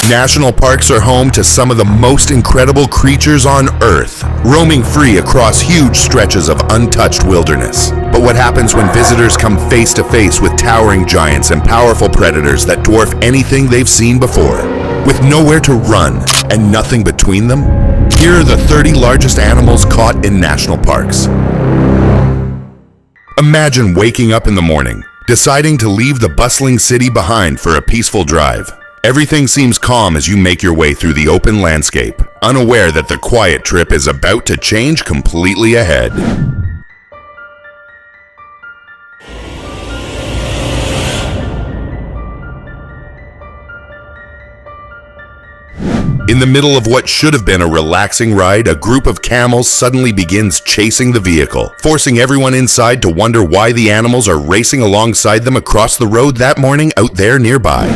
National parks are home to some of the most incredible creatures on Earth, roaming free across huge stretches of untouched wilderness. But what happens when visitors come face to face with towering giants and powerful predators that dwarf anything they've seen before? With nowhere to run and nothing between them, here are the 30 largest animals caught in national parks. Imagine waking up in the morning, deciding to leave the bustling city behind for a peaceful drive. Everything seems calm as you make your way through the open landscape, unaware that the quiet trip is about to change completely ahead. In the middle of what should have been a relaxing ride, a group of camels suddenly begins chasing the vehicle, forcing everyone inside to wonder why the animals are racing alongside them across the road that morning out there nearby.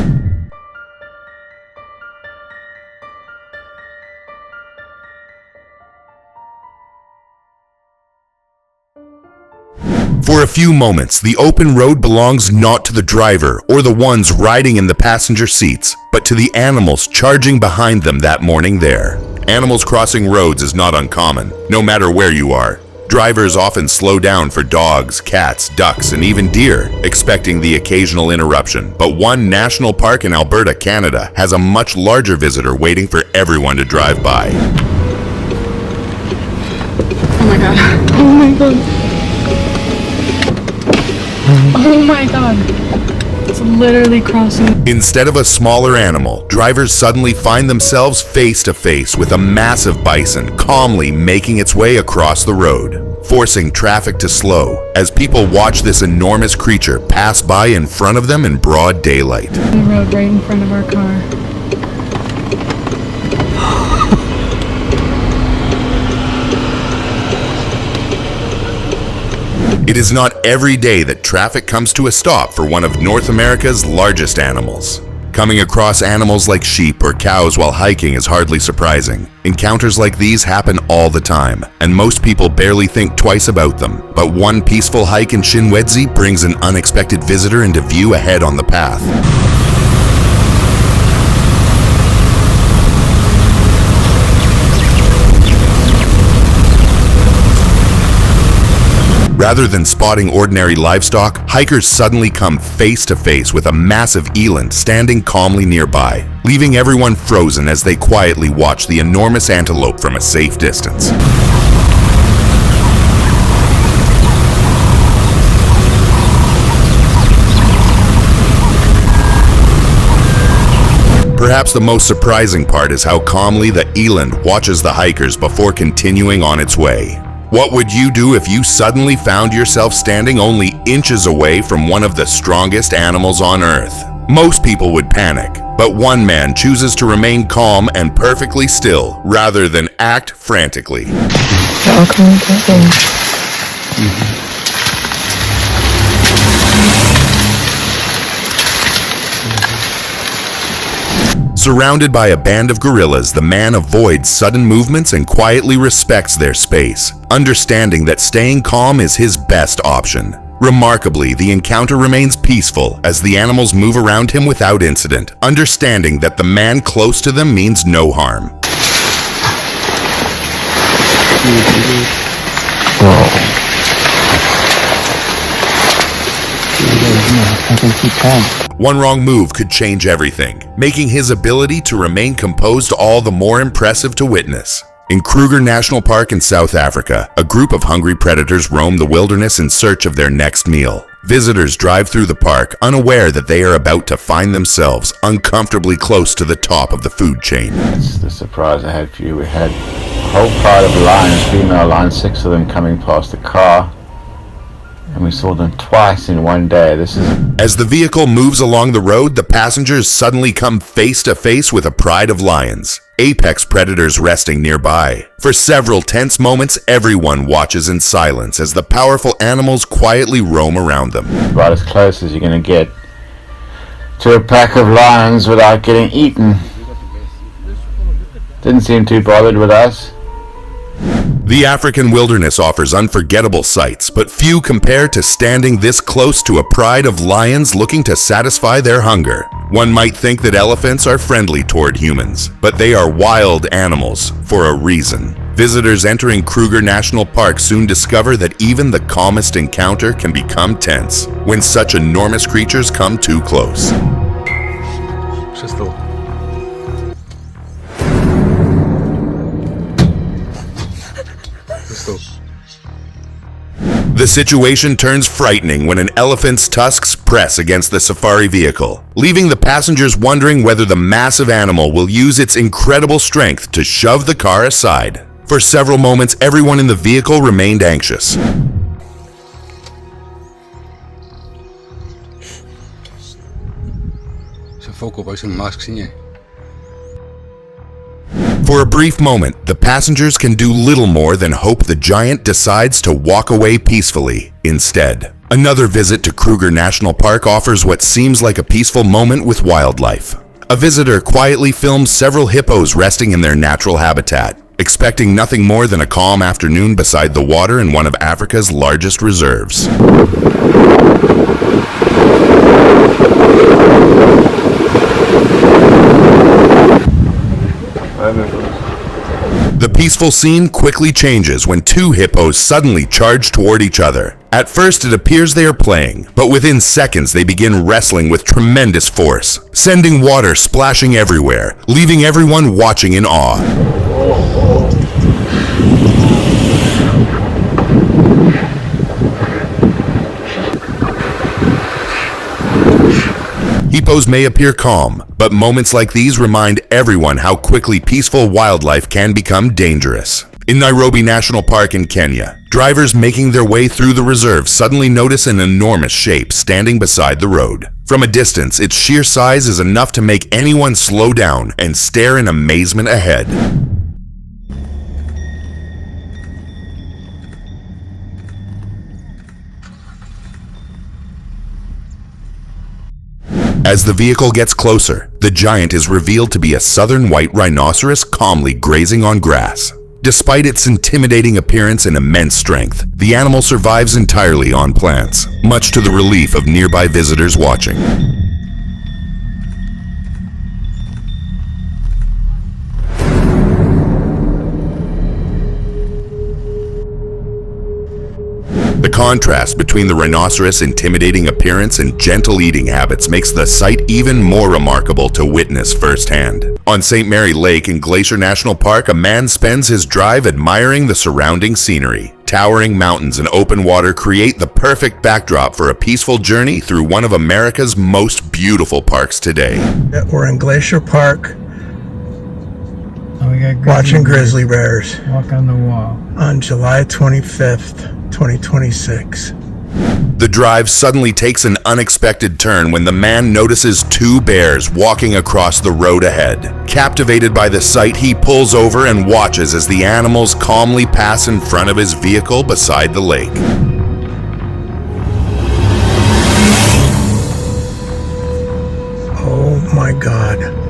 For a few moments, the open road belongs not to the driver or the ones riding in the passenger seats, but to the animals charging behind them that morning there. Animals crossing roads is not uncommon, no matter where you are. Drivers often slow down for dogs, cats, ducks, and even deer, expecting the occasional interruption. But one national park in Alberta, Canada, has a much larger visitor waiting for everyone to drive by. Oh my god. Oh my god. Oh my god. It's literally crossing. Instead of a smaller animal, drivers suddenly find themselves face to face with a massive bison calmly making its way across the road, forcing traffic to slow as people watch this enormous creature pass by in front of them in broad daylight. The road right in front of our car. It is not every day that traffic comes to a stop for one of North America's largest animals. Coming across animals like sheep or cows while hiking is hardly surprising. Encounters like these happen all the time, and most people barely think twice about them. But one peaceful hike in Shinwedzi brings an unexpected visitor into view ahead on the path. Rather than spotting ordinary livestock, hikers suddenly come face to face with a massive eland standing calmly nearby, leaving everyone frozen as they quietly watch the enormous antelope from a safe distance. Perhaps the most surprising part is how calmly the eland watches the hikers before continuing on its way. What would you do if you suddenly found yourself standing only inches away from one of the strongest animals on Earth? Most people would panic, but one man chooses to remain calm and perfectly still rather than act frantically. Surrounded by a band of gorillas, the man avoids sudden movements and quietly respects their space, understanding that staying calm is his best option. Remarkably, the encounter remains peaceful as the animals move around him without incident, understanding that the man close to them means no harm. One wrong move could change everything, making his ability to remain composed all the more impressive to witness. In Kruger National Park in South Africa, a group of hungry predators roam the wilderness in search of their next meal. Visitors drive through the park unaware that they are about to find themselves uncomfortably close to the top of the food chain. That's the surprise I had for you. We had a whole pride of lions, female lions, 6 of them coming past the car. And we saw them twice in one day. As the vehicle moves along the road, the passengers suddenly come face to face with a pride of lions, apex predators resting nearby. For several tense moments, everyone watches in silence as the powerful animals quietly roam around them. About as close as you're going to get to a pack of lions without getting eaten. Didn't seem too bothered with us. The African wilderness offers unforgettable sights, but few compare to standing this close to a pride of lions looking to satisfy their hunger. One might think that elephants are friendly toward humans, but they are wild animals for a reason. Visitors entering Kruger National Park soon discover that even the calmest encounter can become tense when such enormous creatures come too close. The situation turns frightening when an elephant's tusks press against the safari vehicle, leaving the passengers wondering whether the massive animal will use its incredible strength to shove the car aside. For several moments, everyone in the vehicle remained anxious. For a brief moment, the passengers can do little more than hope the giant decides to walk away peacefully instead. Another visit to Kruger National Park offers what seems like a peaceful moment with wildlife. A visitor quietly films several hippos resting in their natural habitat, expecting nothing more than a calm afternoon beside the water in one of Africa's largest reserves. The peaceful scene quickly changes when two hippos suddenly charge toward each other. At first it appears they are playing, but within seconds they begin wrestling with tremendous force, sending water splashing everywhere, leaving everyone watching in awe. Hippos may appear calm, but moments like these remind everyone how quickly peaceful wildlife can become dangerous. In Nairobi National Park in Kenya, drivers making their way through the reserve suddenly notice an enormous shape standing beside the road. From a distance, its sheer size is enough to make anyone slow down and stare in amazement ahead. As the vehicle gets closer, the giant is revealed to be a southern white rhinoceros calmly grazing on grass. Despite its intimidating appearance and immense strength, the animal survives entirely on plants, much to the relief of nearby visitors watching. The contrast between the rhinoceros' intimidating appearance and gentle eating habits makes the sight even more remarkable to witness firsthand. On St. Mary Lake in Glacier National Park, a man spends his drive admiring the surrounding scenery. Towering mountains and open water create the perfect backdrop for a peaceful journey through one of America's most beautiful parks today. We're in Glacier Park, we got watching grizzly bears walk on the wall. on July 25th, 2026. The drive suddenly takes an unexpected turn when the man notices two bears walking across the road ahead. Captivated by the sight, he pulls over and watches as the animals calmly pass in front of his vehicle beside the lake. Oh my God.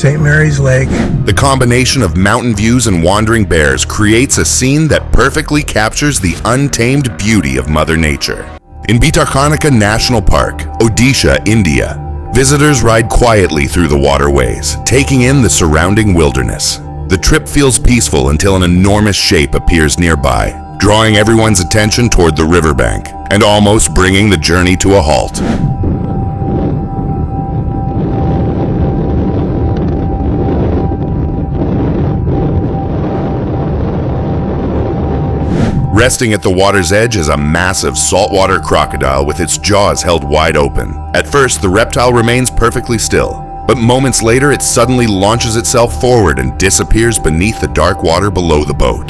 St. Mary's Lake. The combination of mountain views and wandering bears creates a scene that perfectly captures the untamed beauty of Mother Nature. In Bhitarkanika National Park, Odisha, India, visitors ride quietly through the waterways, taking in the surrounding wilderness. The trip feels peaceful until an enormous shape appears nearby, drawing everyone's attention toward the riverbank and almost bringing the journey to a halt. Resting at the water's edge is a massive saltwater crocodile with its jaws held wide open. At first, the reptile remains perfectly still, but moments later it suddenly launches itself forward and disappears beneath the dark water below the boat.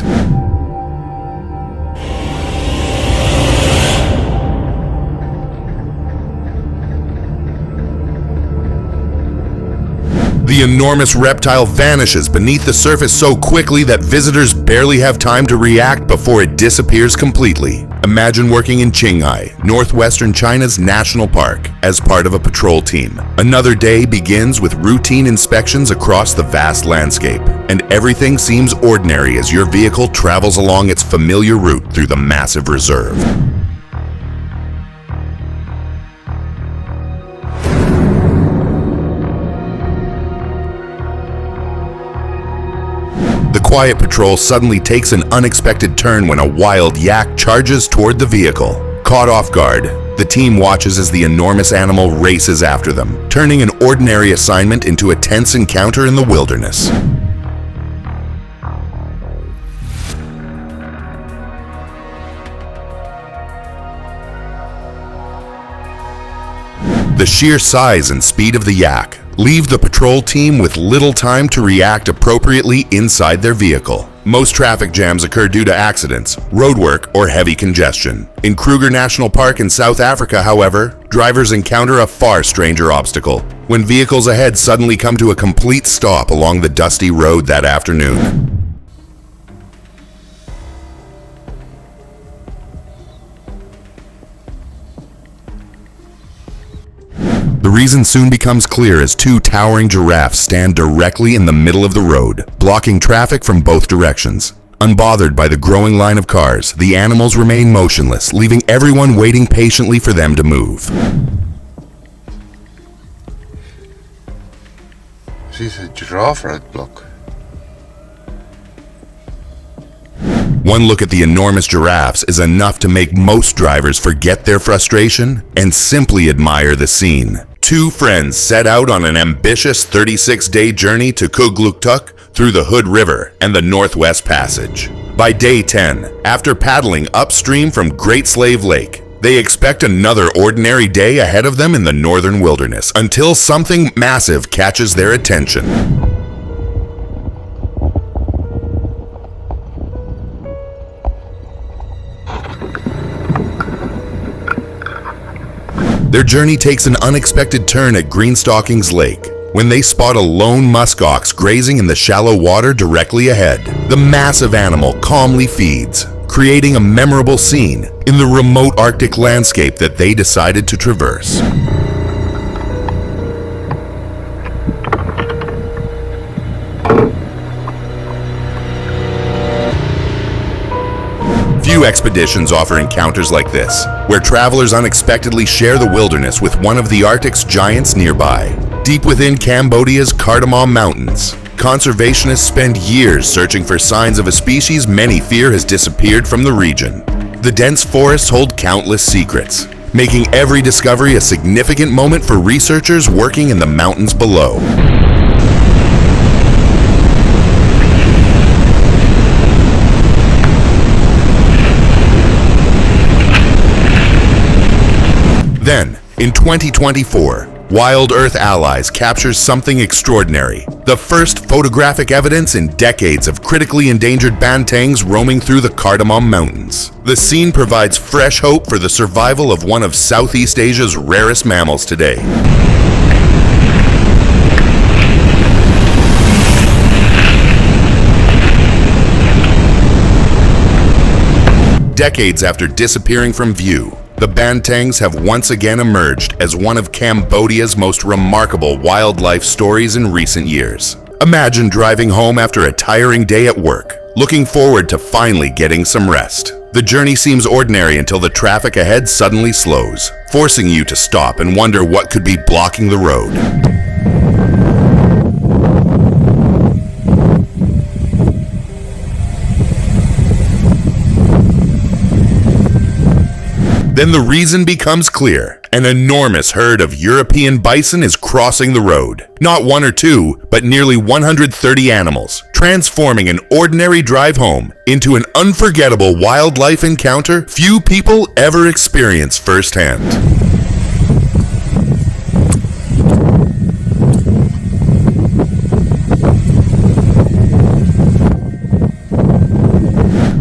The The enormous reptile vanishes beneath the surface so quickly that visitors barely have time to react before it disappears completely. Imagine working in Qinghai, northwestern China's national park, as part of a patrol team. Another day begins with routine inspections across the vast landscape, and everything seems ordinary as your vehicle travels along its familiar route through the massive reserve. The quiet patrol suddenly takes an unexpected turn when a wild yak charges toward the vehicle. Caught off guard, the team watches as the enormous animal races after them, turning an ordinary assignment into a tense encounter in the wilderness. The sheer size and speed of the yak leave the patrol team with little time to react appropriately inside their vehicle. Most traffic jams occur due to accidents, roadwork, or heavy congestion. In Kruger National Park in South Africa, however, drivers encounter a far stranger obstacle when vehicles ahead suddenly come to a complete stop along the dusty road that afternoon. The reason soon becomes clear as two towering giraffes stand directly in the middle of the road, blocking traffic from both directions. Unbothered by the growing line of cars, the animals remain motionless, leaving everyone waiting patiently for them to move. Precies een giraffe uitblok. One look at the enormous giraffes is enough to make most drivers forget their frustration and simply admire the scene. Two friends set out on an ambitious 36-day journey to Kugluktuk through the Hood River and the Northwest Passage. By day 10, after paddling upstream from Great Slave Lake, they expect another ordinary day ahead of them in the northern wilderness until something massive catches their attention. Their journey takes an unexpected turn at Greenstockings Lake when they spot a lone muskox grazing in the shallow water directly ahead. The massive animal calmly feeds, creating a memorable scene in the remote Arctic landscape that they decided to traverse. Few expeditions offer encounters like this, where travelers unexpectedly share the wilderness with one of the Arctic's giants nearby. Deep within Cambodia's Cardamom Mountains, conservationists spend years searching for signs of a species many fear has disappeared from the region. The dense forests hold countless secrets, making every discovery a significant moment for researchers working in the mountains below. Then, in 2024, Wild Earth Allies captures something extraordinary. The first photographic evidence in decades of critically endangered bantangs roaming through the Cardamom Mountains. The scene provides fresh hope for the survival of one of Southeast Asia's rarest mammals today. Decades after disappearing from view, the bantangs have once again emerged as one of Cambodia's most remarkable wildlife stories in recent years. Imagine driving home after a tiring day at work, looking forward to finally getting some rest. The journey seems ordinary until the traffic ahead suddenly slows, forcing you to stop and wonder what could be blocking the road. Then the reason becomes clear. An enormous herd of European bison is crossing the road. Not one or two, but nearly 130 animals, transforming an ordinary drive home into an unforgettable wildlife encounter few people ever experience firsthand.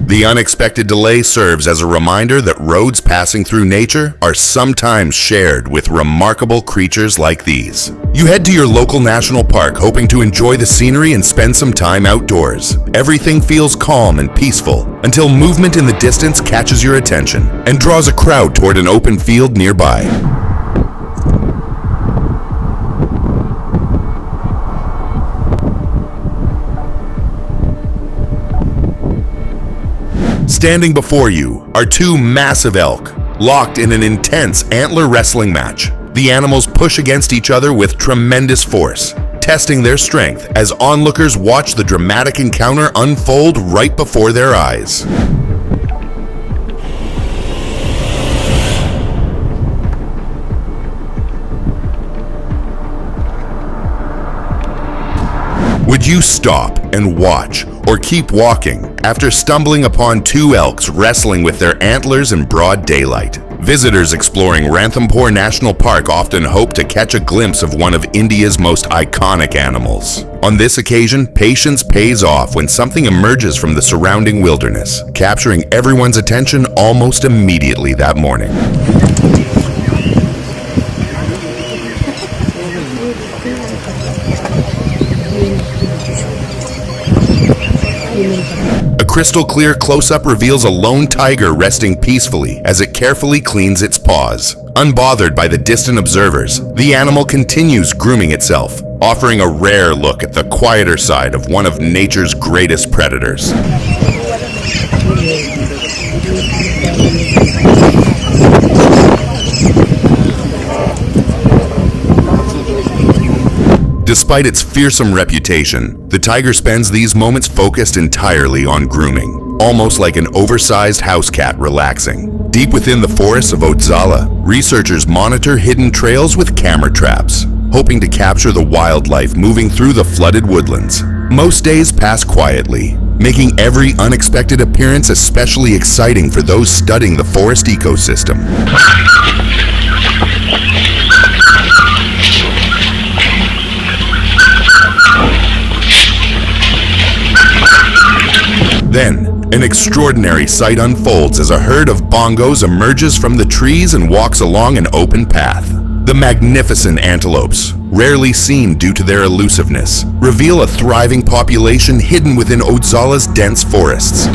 The unexpected delay serves as a reminder that roads passing through nature are sometimes shared with remarkable creatures like these. You head to your local national park hoping to enjoy the scenery and spend some time outdoors. Everything feels calm and peaceful until movement in the distance catches your attention and draws a crowd toward an open field nearby. Standing before you are two massive elk, locked in an intense antler wrestling match. The animals push against each other with tremendous force, testing their strength as onlookers watch the dramatic encounter unfold right before their eyes. Would you stop and watch or keep walking after stumbling upon two elks wrestling with their antlers in broad daylight? Visitors exploring Ranthambore National Park often hope to catch a glimpse of one of India's most iconic animals. On this occasion, patience pays off when something emerges from the surrounding wilderness, capturing everyone's attention almost immediately that morning. A crystal clear close-up reveals a lone tiger resting peacefully as it carefully cleans its paws. Unbothered by the distant observers, the animal continues grooming itself, offering a rare look at the quieter side of one of nature's greatest predators. Despite its fearsome reputation, the tiger spends these moments focused entirely on grooming, almost like an oversized house cat relaxing. Deep within the forests of Odzala, researchers monitor hidden trails with camera traps, hoping to capture the wildlife moving through the flooded woodlands. Most days pass quietly, making every unexpected appearance especially exciting for those studying the forest ecosystem. Then, an extraordinary sight unfolds as a herd of bongos emerges from the trees and walks along an open path. The magnificent antelopes, rarely seen due to their elusiveness, reveal a thriving population hidden within Odzala's dense forests.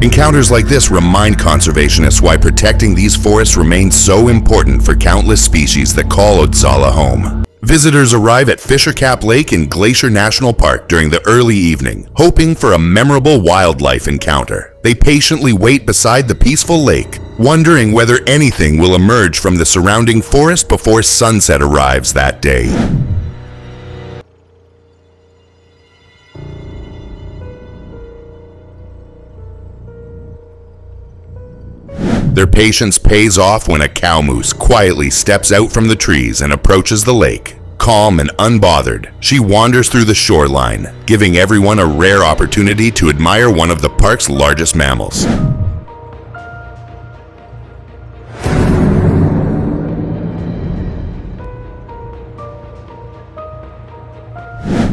Encounters like this remind conservationists why protecting these forests remains so important for countless species that call Odzala home. Visitors arrive at Fisher Cap Lake in Glacier National Park during the early evening, hoping for a memorable wildlife encounter. They patiently wait beside the peaceful lake, wondering whether anything will emerge from the surrounding forest before sunset arrives that day. Their patience pays off when a cow moose quietly steps out from the trees and approaches the lake. Calm and unbothered, she wanders through the shoreline, giving everyone a rare opportunity to admire one of the park's largest mammals.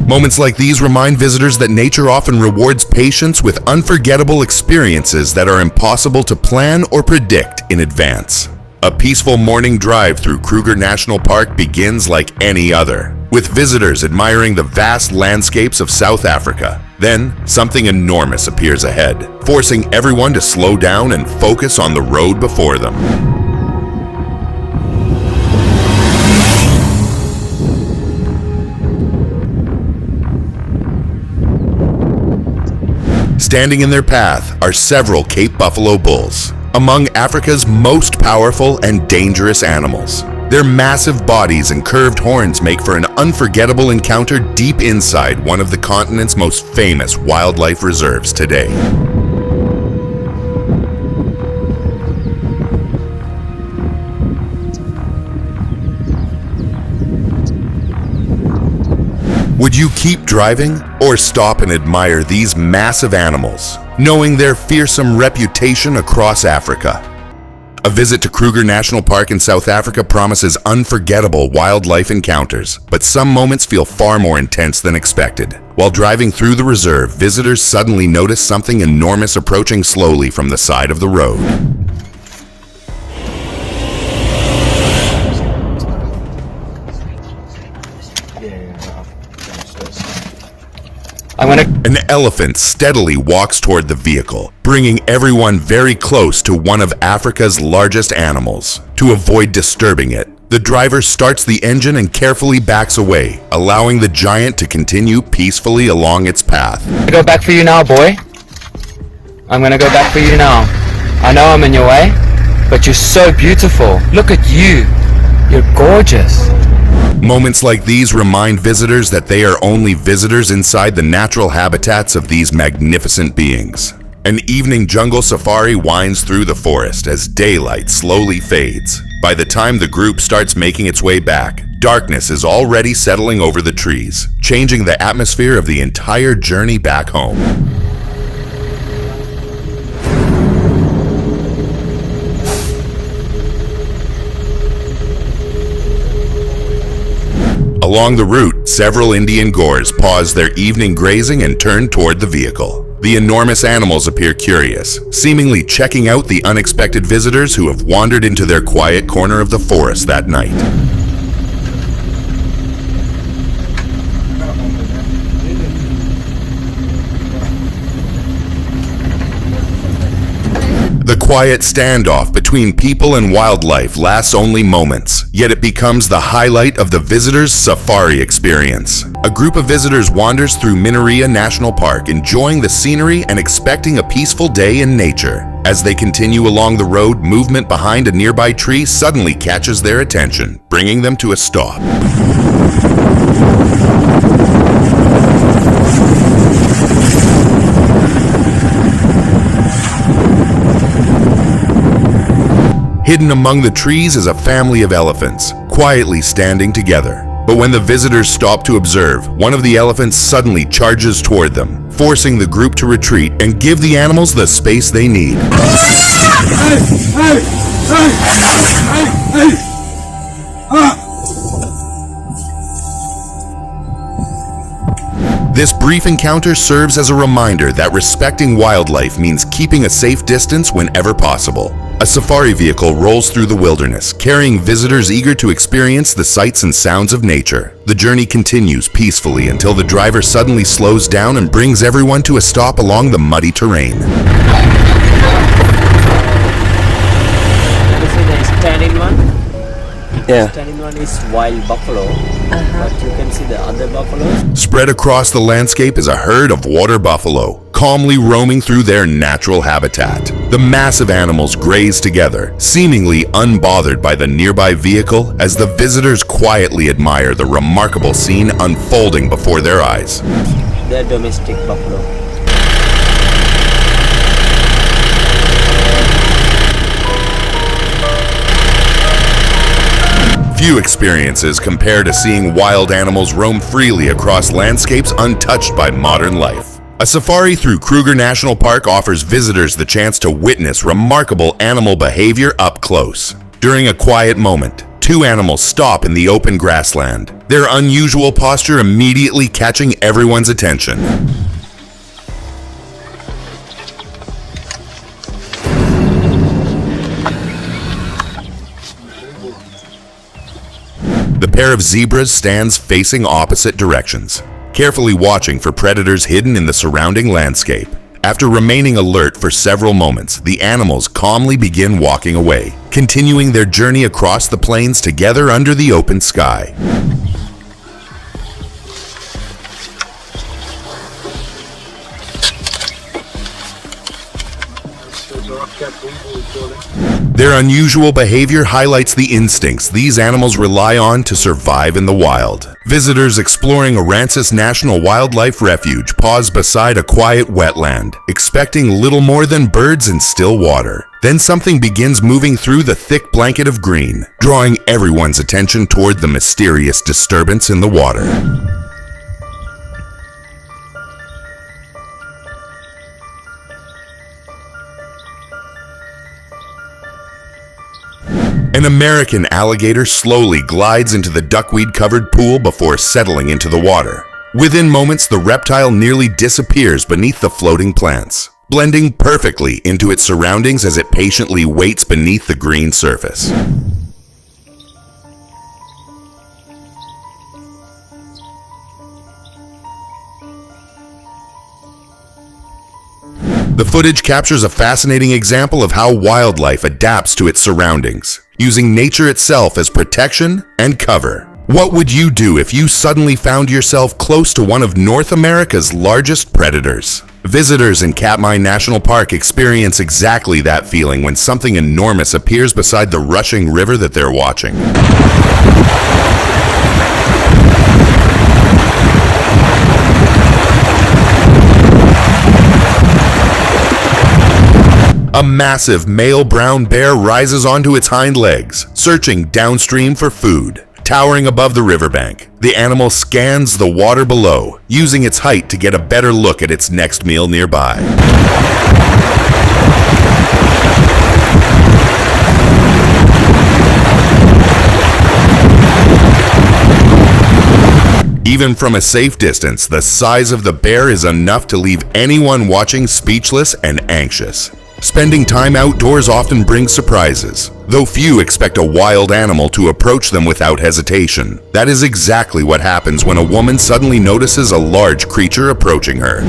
Moments like these remind visitors that nature often rewards patience with unforgettable experiences that are impossible to plan or predict in advance. A peaceful morning drive through Kruger National Park begins like any other, with visitors admiring the vast landscapes of South Africa. Then, something enormous appears ahead, forcing everyone to slow down and focus on the road before them. Standing in their path are several Cape Buffalo bulls, among Africa's most powerful and dangerous animals. Their massive bodies and curved horns make for an unforgettable encounter deep inside one of the continent's most famous wildlife reserves today. Would you keep driving or stop and admire these massive animals, knowing their fearsome reputation across Africa? A visit to Kruger National Park in South Africa promises unforgettable wildlife encounters, but some moments feel far more intense than expected. While driving through the reserve, visitors suddenly notice something enormous approaching slowly from the side of the road. An elephant steadily walks toward the vehicle, bringing everyone very close to one of Africa's largest animals. To avoid disturbing it, the driver starts the engine and carefully backs away, allowing the giant to continue peacefully along its path. I go back for you now, boy. I'm gonna go back for you now. I know I'm in your way, but you're so beautiful. Look at you. You're gorgeous. Moments like these remind visitors that they are only visitors inside the natural habitats of these magnificent beings. An evening jungle safari winds through the forest as daylight slowly fades. By the time the group starts making its way back, darkness is already settling over the trees, changing the atmosphere of the entire journey back home. Along the route, several Indian Gors pause their evening grazing and turn toward the vehicle. The enormous animals appear curious, seemingly checking out the unexpected visitors who have wandered into their quiet corner of the forest that night. The quiet standoff between people and wildlife lasts only moments, yet it becomes the highlight of the visitors' safari experience. A group of visitors wanders through Minaria National Park, enjoying the scenery and expecting a peaceful day in nature. As they continue along the road, movement behind a nearby tree suddenly catches their attention, bringing them to a stop. Hidden among the trees is a family of elephants, quietly standing together. But when the visitors stop to observe, one of the elephants suddenly charges toward them, forcing the group to retreat and give the animals the space they need. This brief encounter serves as a reminder that respecting wildlife means keeping a safe distance whenever possible. A safari vehicle rolls through the wilderness, carrying visitors eager to experience the sights and sounds of nature. The journey continues peacefully until the driver suddenly slows down and brings everyone to a stop along the muddy terrain. This is the standing one. Yeah. Standing one is wild buffalo. But you can see the other buffaloes. Spread across the landscape is a herd of water buffalo, calmly roaming through their natural habitat. The massive animals graze together, seemingly unbothered by the nearby vehicle as the visitors quietly admire the remarkable scene unfolding before their eyes. They're domestic buffalo. Few experiences compare to seeing wild animals roam freely across landscapes untouched by modern life. A safari through Kruger National Park offers visitors the chance to witness remarkable animal behavior up close. During a quiet moment, two animals stop in the open grassland, their unusual posture immediately catching everyone's attention. The pair of zebras stands facing opposite directions, carefully watching for predators hidden in the surrounding landscape. After remaining alert for several moments, the animals calmly begin walking away, continuing their journey across the plains together under the open sky. Their unusual behavior highlights the instincts these animals rely on to survive in the wild. Visitors exploring Aransas National Wildlife Refuge pause beside a quiet wetland, expecting little more than birds and still water. Then something begins moving through the thick blanket of green, drawing everyone's attention toward the mysterious disturbance in the water. An American alligator slowly glides into the duckweed-covered pool before settling into the water. Within moments, the reptile nearly disappears beneath the floating plants, blending perfectly into its surroundings as it patiently waits beneath the green surface. The footage captures a fascinating example of how wildlife adapts to its surroundings, using nature itself as protection and cover. What would you do if you suddenly found yourself close to one of North America's largest predators? Visitors in Katmai National Park experience exactly that feeling when something enormous appears beside the rushing river that they're watching. A massive male brown bear rises onto its hind legs, searching downstream for food. Towering above the riverbank, the animal scans the water below, using its height to get a better look at its next meal nearby. Even from a safe distance, the size of the bear is enough to leave anyone watching speechless and anxious. Spending time outdoors often brings surprises, though few expect a wild animal to approach them without hesitation. That is exactly what happens when a woman suddenly notices a large creature approaching her.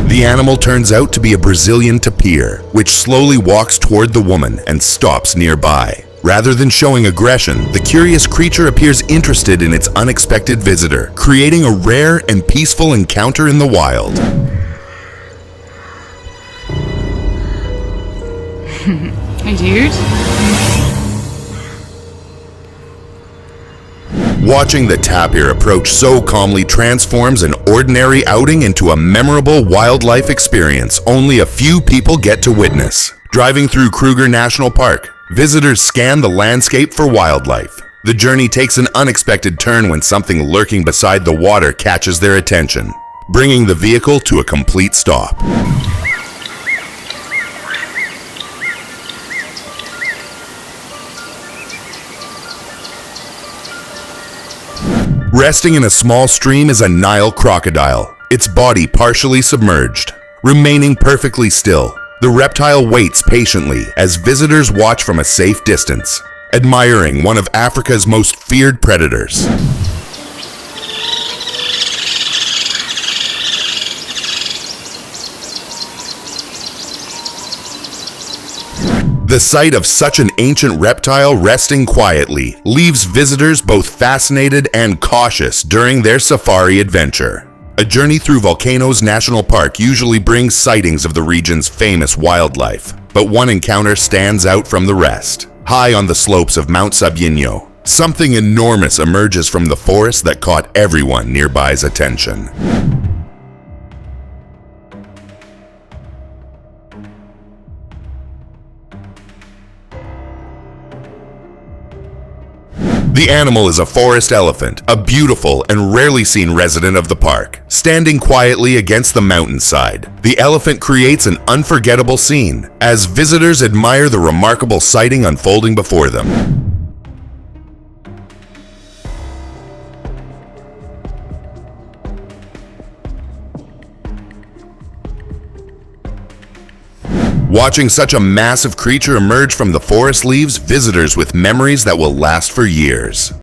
The animal turns out to be a Brazilian tapir, which slowly walks toward the woman and stops nearby. Rather than showing aggression, the curious creature appears interested in its unexpected visitor, creating a rare and peaceful encounter in the wild. Hey, dude. Watching the tapir approach so calmly transforms an ordinary outing into a memorable wildlife experience only a few people get to witness. Driving through Kruger National Park, visitors scan the landscape for wildlife. The journey takes an unexpected turn when something lurking beside the water catches their attention, bringing the vehicle to a complete stop. Resting in a small stream is a Nile crocodile, its body partially submerged. Remaining perfectly still, the reptile waits patiently as visitors watch from a safe distance, admiring one of Africa's most feared predators. The sight of such an ancient reptile resting quietly leaves visitors both fascinated and cautious during their safari adventure. A journey through Volcanoes National Park usually brings sightings of the region's famous wildlife, but one encounter stands out from the rest. High on the slopes of Mount Sabyinho, something enormous emerges from the forest that caught everyone nearby's attention. The animal is a forest elephant, a beautiful and rarely seen resident of the park. Standing quietly against the mountainside, the elephant creates an unforgettable scene as visitors admire the remarkable sighting unfolding before them. Watching such a massive creature emerge from the forest leaves visitors with memories that will last for years.